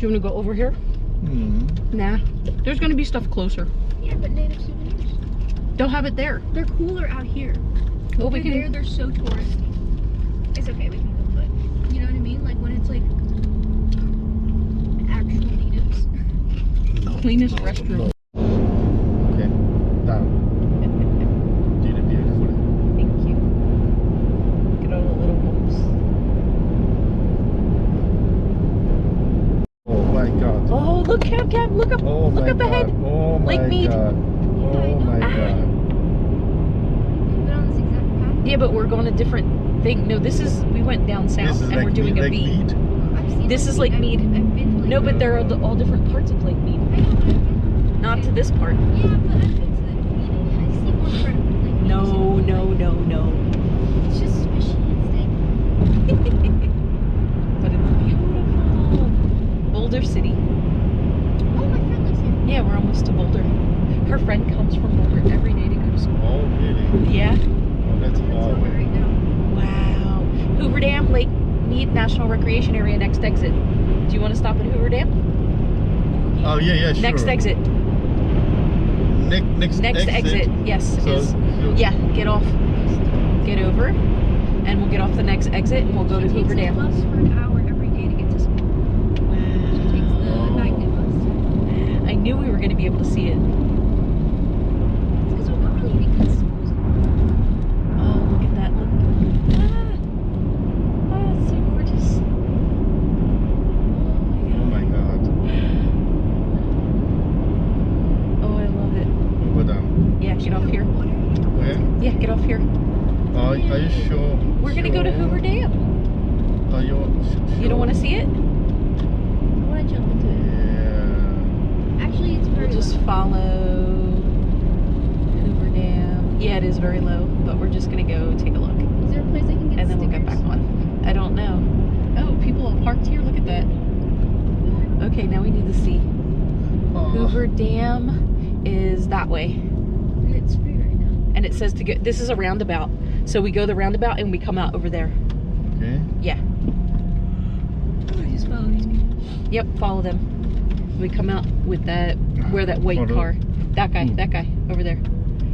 you want to go over here? Nah. There's going to be stuff closer. Yeah, but native souvenirs. They'll have it there. They're cooler out here. Well, we can... There, they're so touristy. It's okay, we can go, but you know what I mean? Like when it's like actual natives. Cleanest restroom. Okay, down. Did it beautifully. Thank you. Look at all the little bumps. Oh my God. Oh, look, Cam, look up, Oh look my up ahead. God. Oh my Lake Mead. God. Oh my God. We've been on this exact path. Yeah, but we're going a different thing. No, this is, we went down south and we're doing a V. Mead. I've seen This is Lake Mead. I've been to Lake No, but Mead. they're all different parts of Lake Mead. I know, I've been. Not to this part. Yeah, but I've been to the beginning. I see one part of Lake Mead. No, no, no, no. It's just squishy and stanky. But it's beautiful. Boulder City. Oh, my friend lives here. Yeah, we're almost to Boulder. Her friend comes from Boulder every day to go to school. Oh really? Yeah. Oh, that's It's far on away. right now. Wow. Hoover Dam, Lake Mead National Recreation Area, next exit. Do you want to stop at Hoover Dam? Oh yeah, sure. Next exit. Next exit. Yes. So, Is yeah. Get off. Get over, and we'll get off the next exit, and we'll go to She Hoover takes Dam. a bus for an hour every day to get to school. She takes the magnet bus. I knew we were going to be able to see it. It's because there's not really any good schools. Oh, look at that! Look. Ah, it's so gorgeous. Oh my God. Oh, I love it. Hoover Dam. Yeah, get off here. Where? Yeah, get off here. Are you sure? We're gonna go to Hoover Dam. Are you sure? You don't want to see it? I want to jump into it. Yeah. Actually, it's very We'll just low. follow Hoover Dam. Yeah, it is very low, but we're just gonna go take a look, Is there a place I can get and then we'll get back on. I don't know. Oh, people are parked here. Look at that. Okay, now we need to see. Oh. Hoover Dam is that way, And it's free right now. and it says to go. This is a roundabout, so we go the roundabout and we come out over there. Okay. Yeah. Oh, I just follow these people. Yep. Follow them. We come out with that where that white Follow. car. That guy. Who? That guy over there.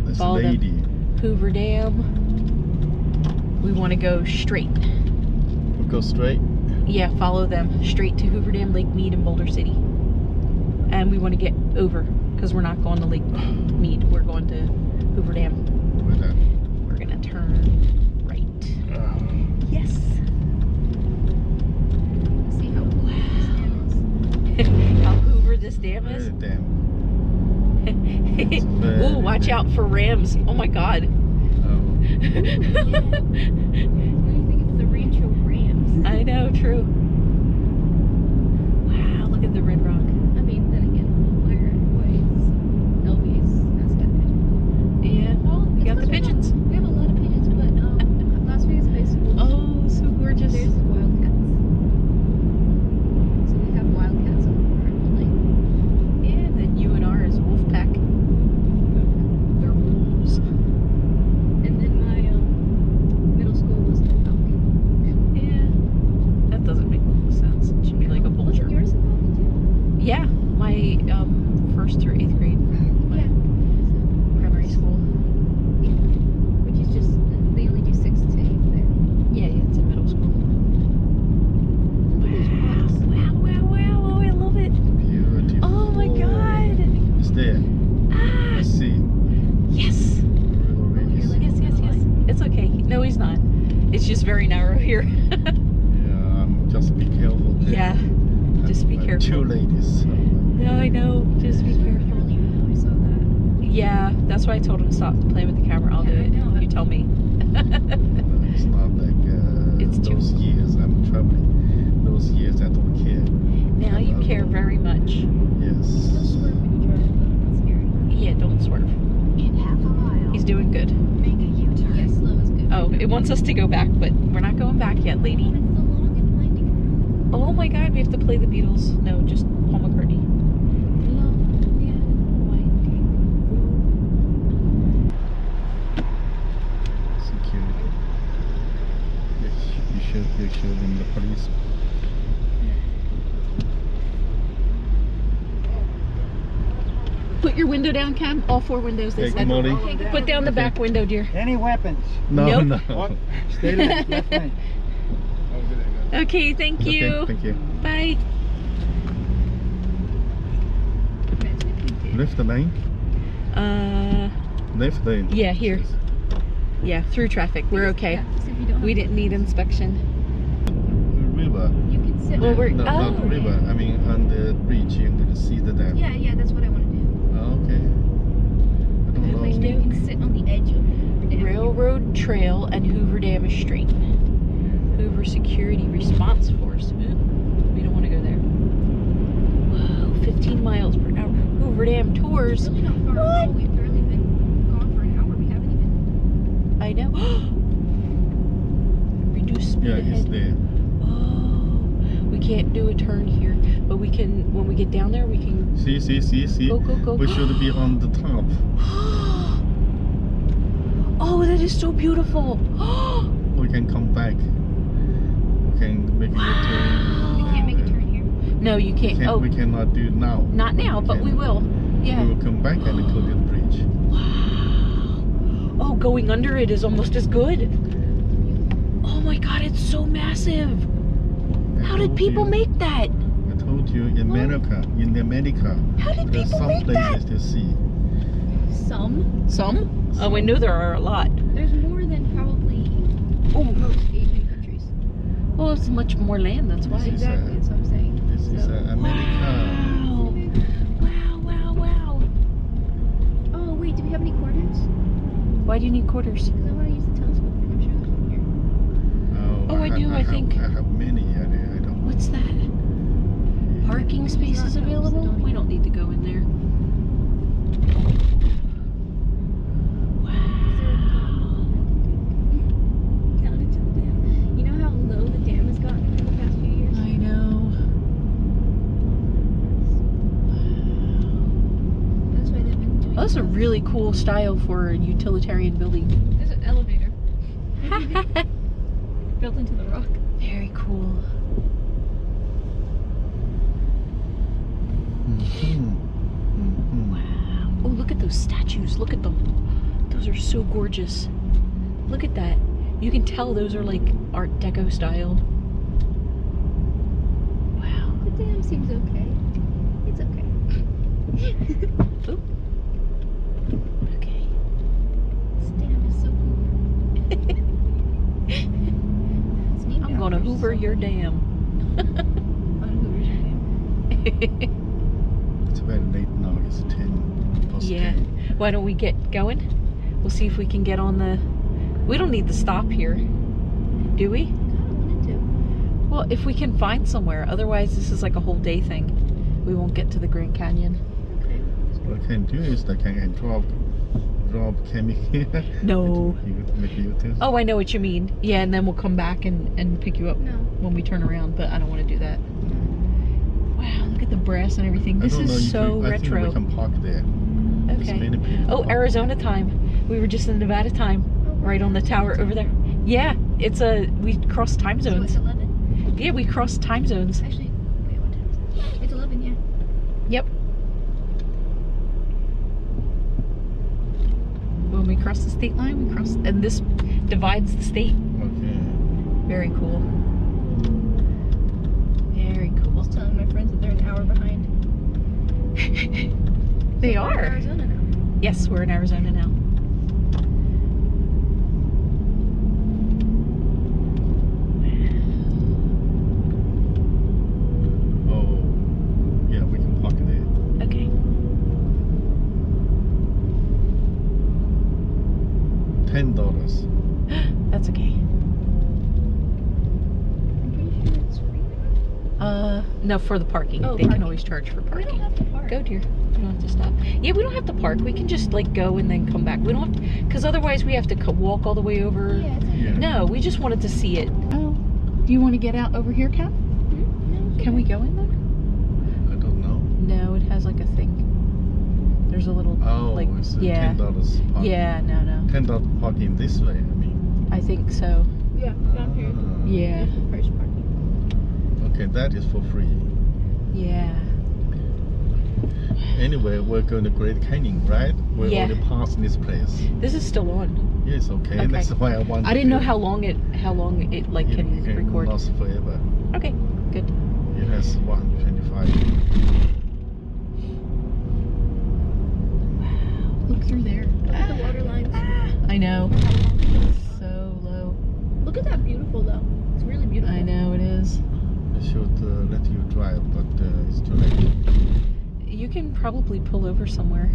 There's a Follow them. lady. Hoover Dam. We want to go straight. We'll go straight. Yeah, follow them straight to Hoover Dam, Lake Mead, and Boulder City. And we want to get over because we're not going to Lake Mead. We're going to Hoover Dam. Hoover Dam. We're gonna turn right. Yes. See how cool this dam is. How Hoover this dam is. Very damn. It's very Ooh, watch out for rams. Oh my God. Oh. Yeah. I think it's the Rancho Rams. I know, true. Wow, look at the red rock. I mean, then again, where is LB's mascot pigeon? Yeah, well, we got the pigeons. We have a lot of pigeons, but Las Vegas High School. Oh, so gorgeous. There's wildcats. So we have wildcats on our building. Yeah, and then UNR is Wolfpack. They're wolves. And then my middle school was the falcon. Yeah, that doesn't make sense. It should be like a vulture. Wasn't yours a falcon too? Yeah, my 1st through 8th grade, my Yeah. primary school. Which is just, they only do 6 to 8 there. Yeah, it's in middle school. There's rocks. Wow, wow, wow! Oh, I love it. Beautiful. Oh my God! It's there. Ah, Let's see. yes. Yes. It's okay. No, he's not. It's just very narrow here. Yeah, just be careful. there. Yeah, just be careful. 2 ladies. No, I know. Just be careful. Earlier though, I saw that. Yeah, that's why I told him to stop playing with the camera. I'll do Yeah, I it. know. You tell me. It's not like It's too- those years I'm traveling. Those years I don't care. Now you care very much. Yes. Don't swerve when you drive though. It's scary. Yeah, don't swerve. In half a mile, He's doing good. make a U-turn. Yeah, slow is good. Oh, it wants us to go back, but we're not going back yet, lady. It's the long and winding road. Oh my God, we have to play the Beatles. No, just Paul McCartney. Long and winding Security. You should in the police. Put your window down, Cam. All 4 windows. They Hey, said. good morning. Put down the back window, dear. Any weapons? No, Nope. no. Stay left, left lane. Okay, thank you. Okay, thank you. Bye. Left lane. Left lane. Yeah, here. Yeah, through traffic. We're okay. We didn't need inspection. The river. You can sit. Well, we're No, not the river. I mean, on the bridge, you can see the dam. Yeah, that's what I want to do. Oh, okay. I don't Like, know. you can sit on the edge of the dam. Railroad Trail and Hoover Dam is straight. Hoover Security Response Force. Ooh, we don't want to go there. Whoa, 15 miles per hour. Hoover Dam It's tours. really not far at all. We've barely been gone for an hour. We haven't even. I know. Reduce speed Yeah, ahead. it's there. Oh, we can't do a turn here, but we can, when we get down there, we can See. go, go, go. We should be on the top. Oh, that is so beautiful. We can come back. We can make a U-turn. We can't make a turn here. No, you can't. Oh, We cannot do it now. not now, but we will. Yeah. We will come back and go to the bridge. Wow. Oh, going under it is almost as good. Oh my God, it's so massive. How did people make that? I told you, in America, How did there's people some make places that? to see. Some? Oh, I know there are a lot. There's more than probably Oh, most Asian countries. well, it's much more land. That's why. This is Exactly, that's what I'm saying. This is So- America. Wow. Oh wait, do we have any coordinates? Why do you need quarters? Because I want to use the telescope. And I'm sure there's one here. Oh, I do, I think. I have many. I don't. What's that? Parking spaces available? We don't need to go in there. Down into the dam. You know how low the dam has gotten in the past few years? I know. That's why they've been doing. Oh, that's a really cool style for a utilitarian building. There's an elevator built into the rock. Very cool. Wow. Oh, look at those statues. Look at them. Those are so gorgeous. Look at that. You can tell those are like Art Deco style. Wow. The dam seems okay. It's okay. Oop. Okay. This dam is so cool. It's named I'm gonna after Hoover your dam. On Hoover's your dam. It's very late now. It's 10 past Yeah. 10. Why don't we get going? We'll see if we can get on the... We don't need to stop here, do we? I wanted to. Well, if we can find somewhere. Otherwise, this is like a whole day thing. We won't get to the Grand Canyon. Okay. What I can do is I can drop Cammy here. No. You make a U-turn. Oh, I know what you mean. Yeah, and then we'll come back and pick you up No. when we turn around, but I don't want to do that. Wow, look at the brass and everything. I This don't know is if so I think retro. we can park there. There's Okay. many people Oh, park Arizona time. We were just in Nevada time, right on the tower over there. Yeah, it's we crossed time So it's zones. 11? Yeah, we crossed time zones. Actually, wait, what time is it? It's 11, yeah. Yep. When we cross the state line, we cross, and this divides the state. there. Okay. Very cool. Very I cool. was telling my friends that they're an hour behind. They So we're in are. Arizona now. Yes, we're in Arizona now. Oh, yeah, we can park there. Okay. $10. That's okay. I'm pretty sure it's free. No, for the parking. Oh, They can parking. always charge for We don't parking. have to park. Go, dear. We don't have to stop. Yeah, we don't have to park. We can just like go and then come back. We don't have to, because otherwise we have to walk all the way over. Yeah, it's okay. Yeah. No, we just wanted to see it. Oh, do you want to get out over here, Kat? No, Can we go in there? I don't know. No, it has like a thing. There's a little Oh, like it's yeah, $10 parking. yeah, no, $10 parking this way, I mean. I think so. Yeah, down here. Yeah, First parking. Okay, that is for free. yeah. Anyway, we're going to Great Canyon, right? We're Yeah. already past this place. This is still on. Yeah, it's okay. Okay. That's why I want. I didn't know how long it like can it record. last forever. Okay, good. It has 125. Look through there. Look at the water lines. I know. So low. Look at that beautiful though. It's really beautiful. I know it is. I should let you drive, but it's too late. You can probably pull over somewhere.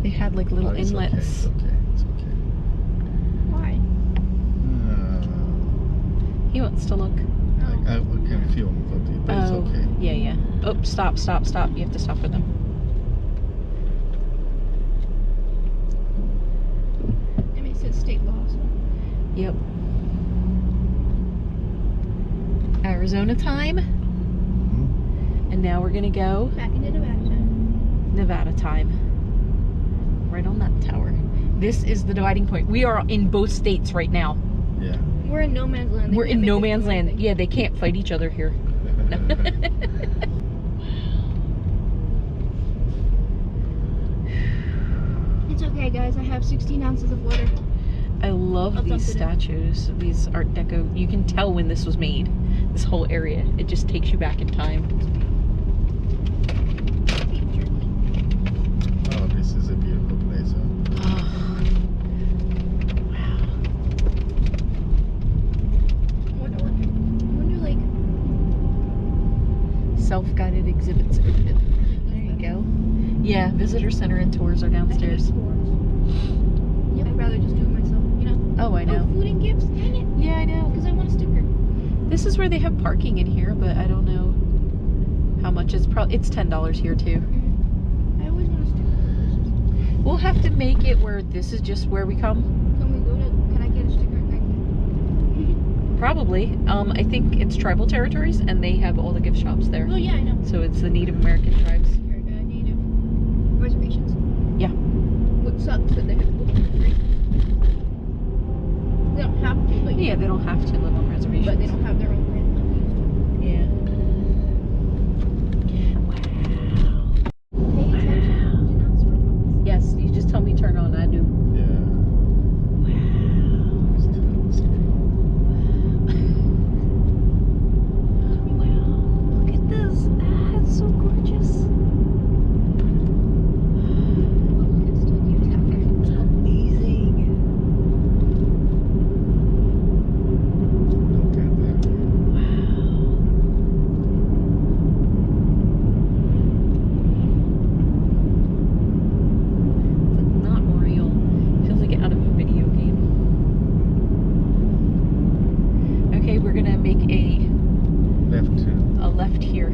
They had like little It's okay. inlets. It's okay. It's okay. Why? He wants to look. I can film, but it's okay. Yeah, yeah. Oh, stop. You have to stop for them. I mean, it says state law. So. Yep. Arizona time. Mhm. And now we're gonna go Back into Nevada. Nevada time. Right on that tower. This is the dividing point. We are in both states right now. Yeah. We're in no man's land. They We're can't in make no us do man's land. anything. Yeah, they can't fight each other here. No. It's okay, guys. I have 16 ounces of water. I love I'll these dump it in. statues, these Art Deco. You can tell when this was made. This whole area. It just takes you back in time. Oh, this is a beautiful place. Huh? Wow. I wonder, like, Self-guided exhibits. There you go. Yeah, visitor center and tours are downstairs. Yep. I'd rather just do it myself, you know? Oh, I know. Oh, food and gifts. Dang it. Yeah, I know. Because I want a sticker. This is where they have parking in here, but I don't know how much. It's $10 here too. I always want a sticker. We'll have to make it where this is just where we come. Can I get a sticker? Probably. I think it's tribal territories, and they have all the gift shops there. Oh, yeah, I know. So it's the Native American tribes. Native reservations. Yeah. What sucks that they have to book them for free. They don't have to, but Yeah, they don't have to live on reservations. But they don't have their own brand. Yeah. Wow. Pay attention. Do not swerve off. Yes, you just tell me turn on. I do. Yeah. Wow. Look at this. It's so gorgeous. Oh, look, it's still cute. It's amazing. Look at that. It's not real. Feels like out of a video game. Okay, we're gonna make a left here.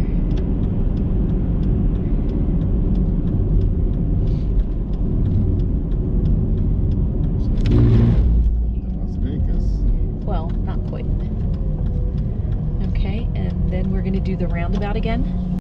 Las Vegas. Well, not quite. Okay, and then we're gonna do the roundabout again.